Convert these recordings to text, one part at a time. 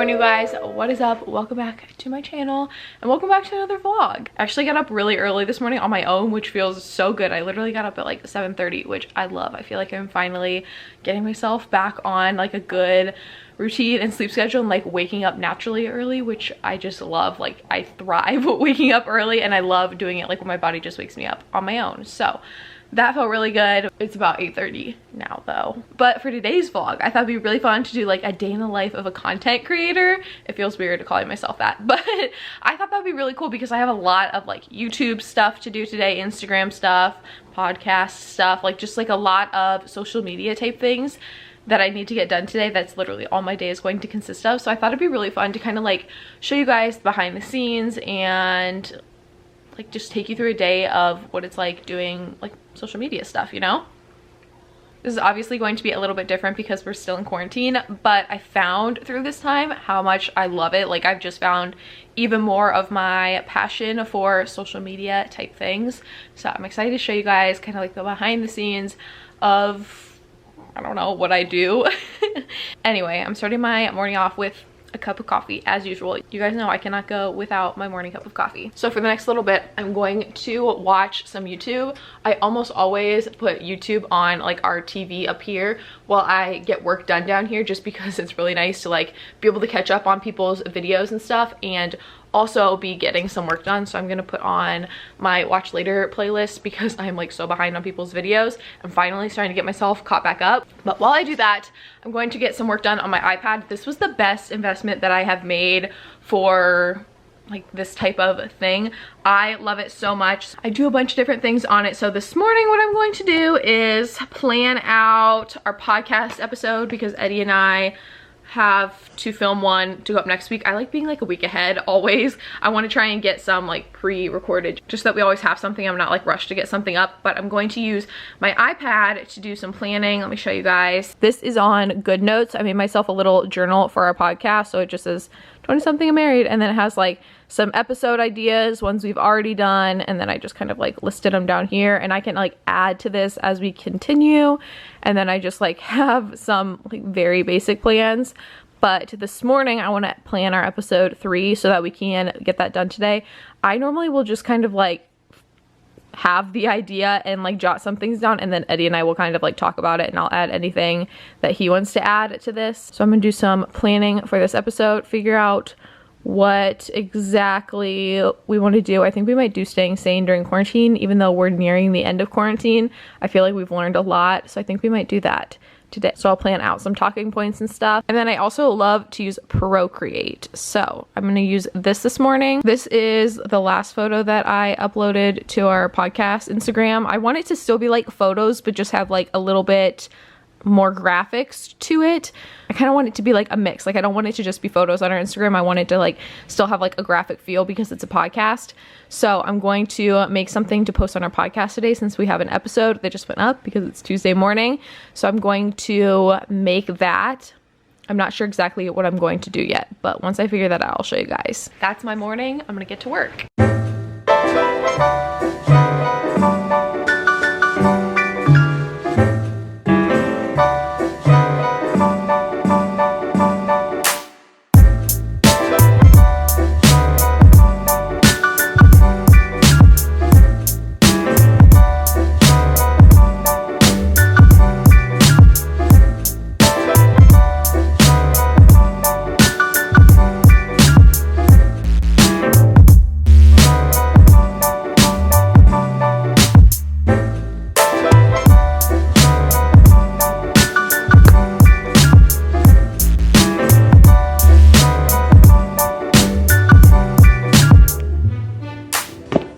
morning, you guys. What is up? Welcome back to my channel and welcome back to another vlog. I actually got up really early this morning on my own, which feels so good. I literally got up at like 7:30, which I love. I feel like I'm finally getting myself back on like a good routine and sleep schedule and like waking up naturally early, which I just love. Like I thrive waking up early and I love doing it like when my body just wakes me up on my own. So that felt really good. It's about 8:30 now though. But for today's vlog, I thought it'd be really fun to do like a day in the life of a content creator. It feels weird to calling myself that, but I thought that'd be really cool because I have a lot of like YouTube stuff to do today, Instagram stuff, podcast stuff, like just like a lot of social media type things that I need to get done today. That's literally all my day is going to consist of. So I thought it'd be really fun to kind of like show you guys behind the scenes and like just take you through a day of what it's like doing like social media stuff, you know? This is obviously going to be a little bit different because we're still in quarantine, but I found through this time how much I love it. Like I've just found even more of my passion for social media type things. So I'm excited to show you guys kind of like the behind the scenes of, I don't know, what I do. Anyway, I'm starting my morning off with a cup of coffee as usual. You guys know I cannot go without my morning cup of coffee. So for the next little bit, I'm going to watch some YouTube. I almost always put YouTube on like our TV up here while I get work done down here, just because it's really nice to like be able to catch up on people's videos and stuff and also be getting some work done. So I'm gonna put on my watch later playlist because I'm like so behind on people's videos. I'm finally starting to get myself caught back up. But while I do that, I'm going to get some work done on my iPad. This was the best investment that I have made for like this type of thing. I love it so much. I do a bunch of different things on it. So this morning what I'm going to do is plan out our podcast episode because Eddie and I have to film one to go up next week. I like being like a week ahead always. I want to try and get some like pre-recorded just so that we always have something. I'm not like rushed to get something up, but I'm going to use my iPad to do some planning. Let me show you guys. This is on Good Notes. I made myself a little journal for our podcast. So it just says 20 something and married, and then it has like some episode ideas, ones we've already done, and then I just kind of like listed them down here, and I can like add to this as we continue. And then I just like have some like very basic plans. But this morning I want to plan our episode 3 so that we can get that done today. I normally will just kind of like have the idea and like jot some things down, and then Eddie and I will kind of like talk about it and I'll add anything that he wants to add to this. So I'm gonna do some planning for this episode, figure out what exactly we want to do. I think we might do staying sane during quarantine, even though we're nearing the end of quarantine. I feel like we've learned a lot, so I think we might do that today. So I'll plan out some talking points and stuff. And then I also love to use Procreate. So I'm going to use this morning. This is the last photo that I uploaded to our podcast Instagram. I want it to still be like photos, but just have like a little bit more graphics to it. I kind of want it to be like a mix. Like I don't want it to just be photos on our Instagram. I want it to like still have like a graphic feel because it's a podcast. So I'm going to make something to post on our podcast today since we have an episode that just went up because it's Tuesday morning. So I'm going to make that. I'm not sure exactly what I'm going to do yet, but once I figure that out, I'll show you guys. That's my morning. I'm gonna get to work.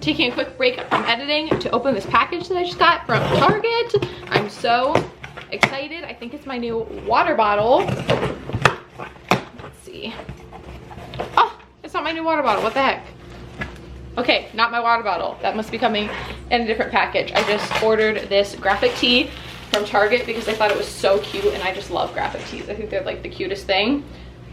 Taking a quick break from editing to open this package that I just got from Target. I'm so excited. I think it's my new water bottle. Let's see. Oh, it's not my new water bottle. What the heck? Okay, not my water bottle. That must be coming in a different package. I just ordered this graphic tee from Target because I thought it was so cute, and I just love graphic tees. I think they're like the cutest thing.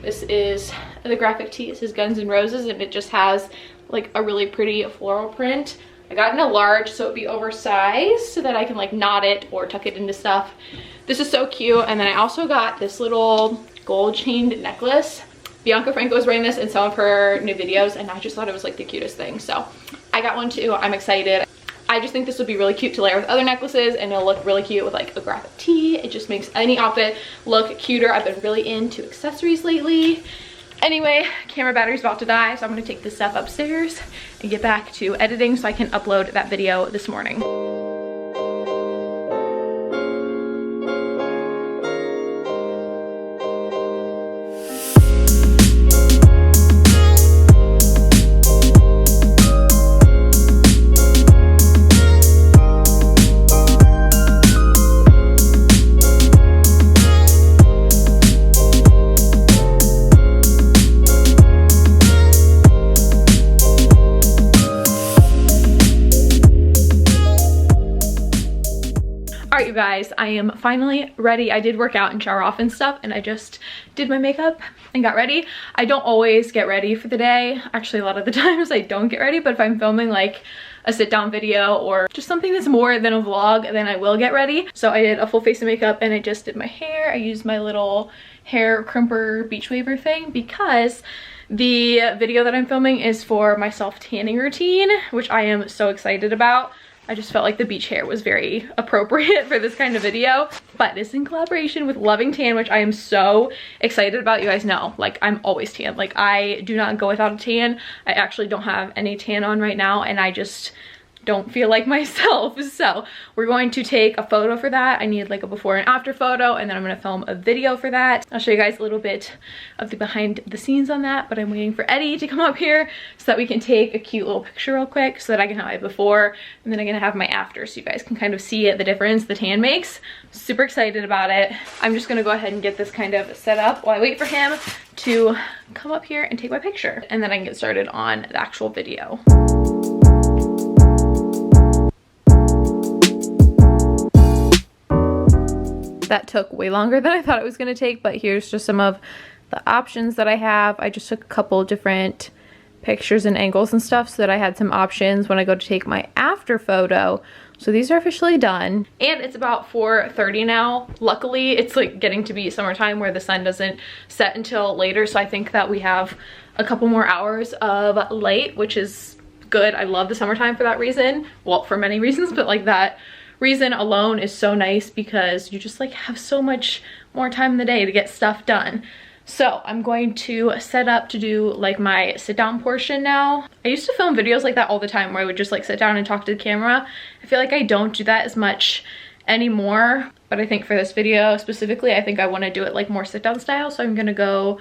This is the graphic tee. It says Guns N' Roses, and it just has like a really pretty floral print. I got in a large so it'd be oversized so that I can like knot it or tuck it into stuff. This is so cute. And then I also got this little gold chained necklace Bianca Franco is wearing this in some of her new videos, and I just thought it was like the cutest thing. So I got one too. I'm excited. I just think this would be really cute to layer with other necklaces, and it'll look really cute with like a graphic tee. It just makes any outfit look cuter. I've been really into accessories lately. Anyway, camera battery's about to die, so I'm gonna take this stuff upstairs and get back to editing so I can upload that video this morning. Alright you guys, I am finally ready. I did work out and shower off and stuff, and I just did my makeup and got ready. I don't always get ready for the day. Actually, a lot of the times I don't get ready, but if I'm filming like a sit down video or just something that's more than a vlog, then I will get ready. So I did a full face of makeup and I just did my hair. I used my little hair crimper beach waver thing because the video that I'm filming is for my self tanning routine, which I am so excited about. I just felt like the beach hair was very appropriate for this kind of video, but it's in collaboration with Loving Tan, which I am so excited about. You guys know, like, I'm always tan. Like, I do not go without a tan. I actually don't have any tan on right now, and I just don't feel like myself. So we're going to take a photo for that. I need like a before and after photo, and then I'm gonna film a video for that. I'll show you guys a little bit of the behind the scenes on that, but I'm waiting for Eddie to come up here so that we can take a cute little picture real quick so that I can have my before and then I'm gonna have my after so you guys can kind of see the difference the tan makes. Super excited about it. I'm just gonna go ahead and get this kind of set up while I wait for him to come up here and take my picture, and then I can get started on the actual video. That took way longer than I thought it was going to take, but here's just some of the options that I have. I just took a couple different pictures and angles and stuff so that I had some options when I go to take my after photo. So these are officially done, and it's about 4:30 now. Luckily, it's like getting to be summertime where the sun doesn't set until later, so I think that we have a couple more hours of light, which is good. I love the summertime for that reason. Well, for many reasons, but like that reason alone is so nice because you just like have so much more time in the day to get stuff done. So I'm going to set up to do like my sit down portion now. I used to film videos like that all the time where I would just like sit down and talk to the camera. I feel like I don't do that as much anymore, but I think for this video specifically, I think I want to do it like more sit down style. So I'm gonna go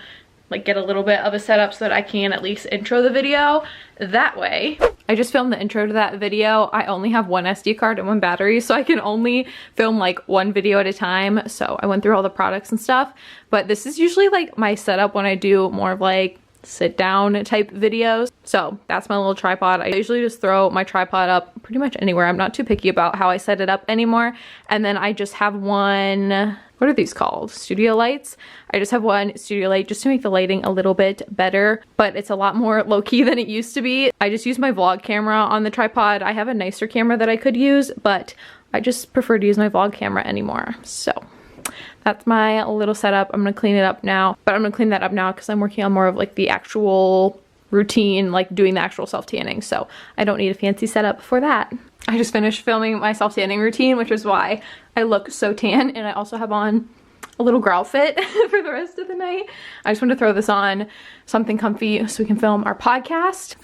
like get a little bit of a setup so that I can at least intro the video that way. I just filmed the intro to that video. I only have one SD card and one battery, so I can only film like one video at a time. So I went through all the products and stuff, but this is usually like my setup when I do more of like sit down type videos. So that's my little tripod. I usually just throw my tripod up pretty much anywhere. I'm not too picky about how I set it up anymore. And then I just have one, what are these called? Studio lights. I just have one studio light just to make the lighting a little bit better, but it's a lot more low-key than it used to be. I just use my vlog camera on the tripod. I have a nicer camera that I could use, but I just prefer to use my vlog camera anymore. So that's my little setup. I'm gonna clean it up now, but I'm gonna clean that up now because I'm working on more of like the actual routine, like doing the actual self-tanning. So I don't need a fancy setup for that. I just finished filming my self-tanning routine, which is why I look so tan, and I also have on a little growl fit for the rest of the night. I just want to throw this on, something comfy, so we can film our podcast,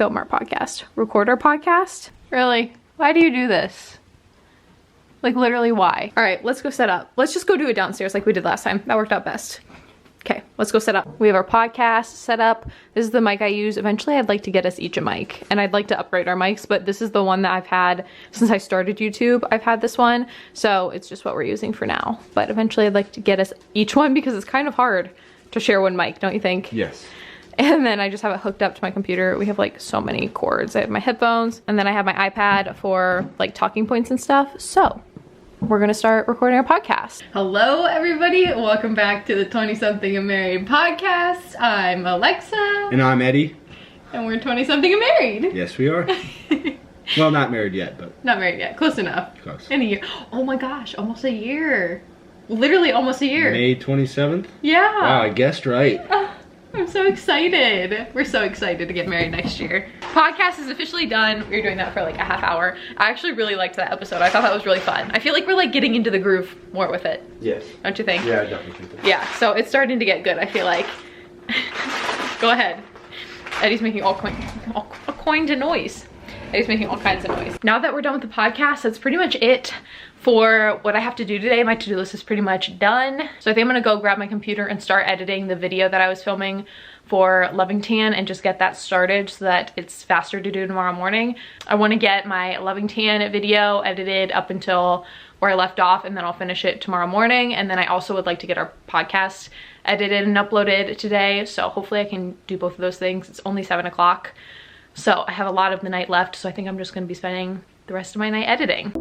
record our podcast. Really? Why do you do this? Like literally why? All right, let's go set up. Let's just go do it downstairs like we did last time. That worked out best. Okay, let's go set up. We have our podcast set up. This is the mic I use. Eventually I'd like to get us each a mic, and I'd like to upgrade our mics, but this is the one that I've had since I started YouTube. I've had this one, so it's just what we're using for now. But eventually I'd like to get us each one because it's kind of hard to share one mic, don't you think? Yes. And then I just have it hooked up to my computer. We have like so many cords. I have my headphones, and then I have my iPad for like talking points and stuff. So we're gonna start recording our podcast. Hello everybody, welcome back to the 20-something and married podcast. I'm Alexa. And I'm Eddie. And we're 20-something and married. Yes, we are. Well, not married yet, but. Not married yet, close enough. Close. In a year. Oh my gosh, almost a year. Literally almost a year. May 27th? Yeah. Wow, I guessed right. I'm so excited. We're so excited to get married next year. Podcast is officially done. We were doing that for like a half hour. I actually really liked that episode. I thought that was really fun. I feel like we're like getting into the groove more with it. Yes. Don't you think? Yeah, I definitely think that. Yeah, so it's starting to get good, I feel like. Go ahead. Eddie's making all kinds of noise. Eddie's making all kinds of noise. Now that we're done with the podcast, that's pretty much it for what I have to do today. My to-do list is pretty much done. So I think I'm gonna go grab my computer and start editing the video that I was filming for Lovington and just get that started so that it's faster to do tomorrow morning. I wanna get my Lovington video edited up until where I left off, and then I'll finish it tomorrow morning. And then I also would like to get our podcast edited and uploaded today. So hopefully I can do both of those things. It's only 7 o'clock. So I have a lot of the night left. So I think I'm just gonna be spending the rest of my night editing.